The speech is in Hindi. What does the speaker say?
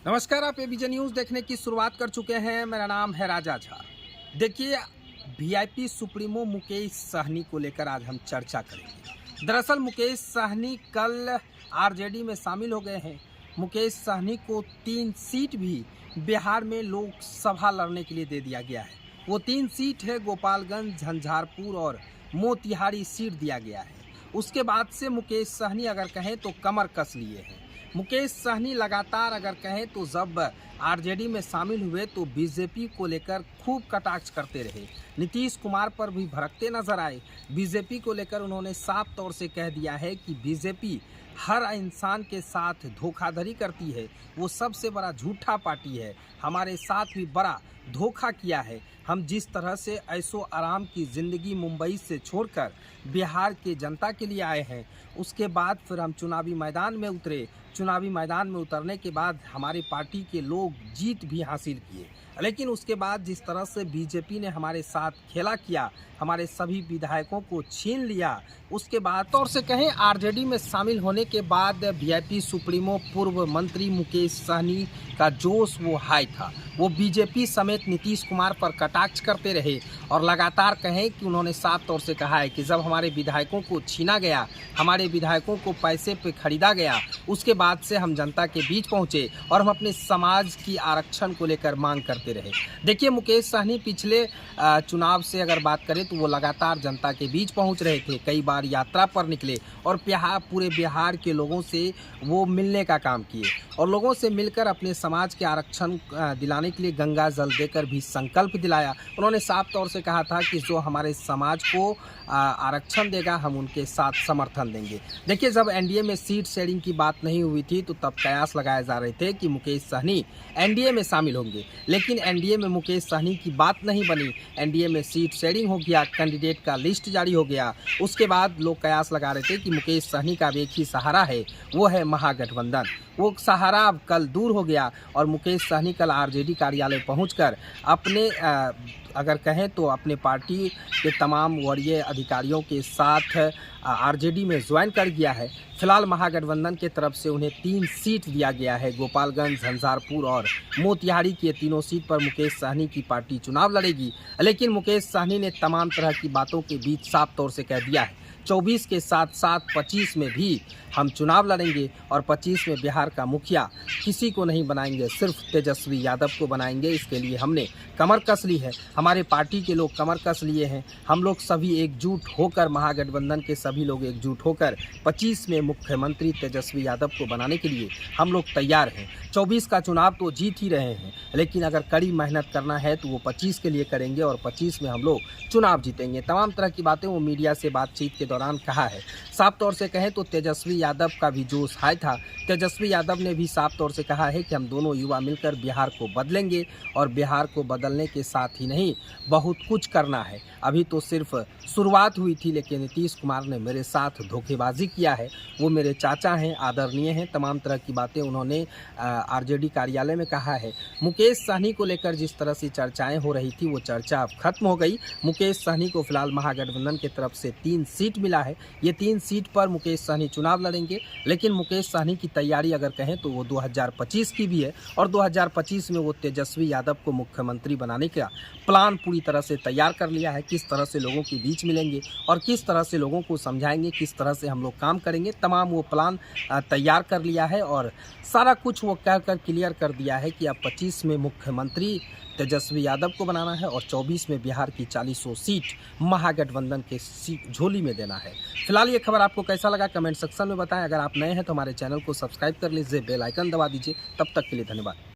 नमस्कार, आप एबीजे न्यूज़ देखने की शुरुआत कर चुके हैं। मेरा नाम है राजा झा। देखिए, वीआईपी सुप्रीमो मुकेश सहनी को लेकर आज हम चर्चा करेंगे। दरअसल मुकेश सहनी कल आरजेडी में शामिल हो गए हैं। मुकेश सहनी को 3 सीट भी बिहार में लोकसभा लड़ने के लिए दे दिया गया है। वो 3 सीट है गोपालगंज, झंझारपुर और मोतिहारी सीट दिया गया है। उसके बाद से मुकेश सहनी अगर कहें तो कमर कस लिए हैं। मुकेश सहनी लगातार अगर कहें तो जब आरजेडी में शामिल हुए तो बीजेपी को लेकर खूब कटाक्ष करते रहे। नीतीश कुमार पर भी भड़कते नजर आए। बीजेपी को लेकर उन्होंने साफ तौर से कह दिया है कि बीजेपी हर इंसान के साथ धोखाधड़ी करती है। वो सबसे बड़ा झूठा पार्टी है। हमारे साथ भी बड़ा धोखा किया है। हम जिस तरह से ऐशो आराम की ज़िंदगी मुंबई से छोड़कर बिहार के जनता के लिए आए हैं, उसके बाद फिर हम चुनावी मैदान में उतरे। चुनावी मैदान में उतरने के बाद हमारी पार्टी के लोग जीत भी हासिल किए, लेकिन उसके बाद जिस तरह से बीजेपी ने हमारे साथ खेला किया, हमारे सभी विधायकों को छीन लिया, उसके बाद तौर से कहें आरजेडी में शामिल होने के बाद वीआईपी सुप्रीमो पूर्व मंत्री मुकेश सहनी का जोश वो हाई था। वो बीजेपी समेत नीतीश कुमार पर कटाक्ष करते रहे और लगातार कहें कि उन्होंने साफ तौर से कहा है कि जब हमारे विधायकों को छीना गया, हमारे विधायकों को पैसे पे खरीदा गया, उसके बाद से हम जनता के बीच पहुंचे और हम अपने समाज की आरक्षण को लेकर मांग करते रहे। देखिए, मुकेश सहनी पिछले चुनाव से अगर बात करें तो वो लगातार जनता के बीच पहुंच रहे थे। कई बार यात्रा पर निकले और पूरे बिहार के लोगों से वो मिलने का काम किए और लोगों से मिलकर अपने समाज के आरक्षण दिलाने के लिए गंगा जल देकर भी संकल्प दिलाया। उन्होंने साफ तौर से कहा था कि जो हमारे समाज को आरक्षण देगा, हम उनके साथ समर्थन देंगे। देखिए, जब एनडीए में सीट शेयरिंग की बात नहीं हुई थी तो तब कयास लगाए जा रहे थे कि मुकेश सहनी एनडीए में शामिल होंगे, लेकिन एनडीए में मुकेश सहनी की बात नहीं बनी। एनडीए में सीट शेयरिंग हो गया, कैंडिडेट का लिस्ट जारी हो गया। उसके बाद लोग कयास लगा रहे थे कि मुकेश सहनी का एक ही सहारा है, वो है महागठबंधन। वो सहारा अब कल दूर हो गया और मुकेश सहनी कल आरजेडी कार्यालय पहुंचकर अपने अगर कहें तो अपने पार्टी के तमाम वरीय अधिकारियों के साथ आरजेडी में ज्वाइन कर गया है। फिलहाल महागठबंधन के तरफ से उन्हें 3 सीट दिया गया है। गोपालगंज, झंझारपुर और मोतिहारी की 3 सीट पर मुकेश सहनी की पार्टी चुनाव लड़ेगी। लेकिन मुकेश सहनी ने तमाम तरह की बातों के बीच साफ तौर से कह दिया है 24 के साथ साथ 25 में भी हम चुनाव लड़ेंगे और 25 में बिहार का मुखिया किसी को नहीं बनाएंगे, सिर्फ तेजस्वी यादव को बनाएंगे। इसके लिए हमने कमर कस ली है, हमारे पार्टी के लोग कमर कस लिए हैं। हम लोग सभी एकजुट होकर, महागठबंधन के सभी लोग एकजुट होकर 25 में मुख्यमंत्री तेजस्वी यादव को बनाने के लिए हम लोग तैयार हैं। 24 का चुनाव तो जीत ही रहे हैं, लेकिन अगर कड़ी मेहनत करना है तो वो 25 के लिए करेंगे और 25 में हम लोग चुनाव जीतेंगे। तमाम तरह की बातें वो मीडिया से बातचीत के दौरान कहा है। साफ तौर से कहें तो तेजस्वी यादव का भी जोश हाई था। तेजस्वी यादव ने भी साफ तौर से कहा है कि हम दोनों युवा मिलकर बिहार को बदलेंगे और बिहार को बदलने के साथ ही नहीं, बहुत कुछ करना है। अभी तो सिर्फ शुरुआत हुई थी, लेकिन नीतीश कुमार ने मेरे साथ धोखेबाजी किया है। वो मेरे चाचा हैं, आदरणीय हैं। तमाम तरह की बातें उन्होंने आरजेडी कार्यालय में कहा है। मुकेश सहनी को लेकर जिस तरह से चर्चाएं हो रही थी, वो चर्चा अब खत्म हो गई। मुकेश सहनी को फिलहाल महागठबंधन की तरफ से 3 सीट मिला है। ये 3 सीट पर मुकेश सहनी चुनाव लड़ेंगे, लेकिन मुकेश सहनी की तैयारी अगर कहें तो वो 2025 की भी है और 2025 में वो तेजस्वी यादव को मुख्यमंत्री बनाने का प्लान पूरी तरह से तैयार कर लिया है। किस तरह से लोगों के बीच मिलेंगे और किस तरह से लोगों को समझाएंगे, किस तरह से हम लोग काम करेंगे, तमाम वो प्लान तैयार कर लिया है और सारा कुछ वो कहकर क्लियर कर दिया है कि अब 25 में मुख्यमंत्री तेजस्वी यादव को बनाना है और 24 में बिहार की 40 सीट महागठबंधन के झोली में देना है। फिलहाल ये खबर आपको कैसा लगा कमेंट सेक्शन में बताएं। अगर आप नए हैं तो हमारे चैनल को सब्सक्राइब कर लीजिए, बेल आइकन दबा दीजिए। तब तक के लिए धन्यवाद।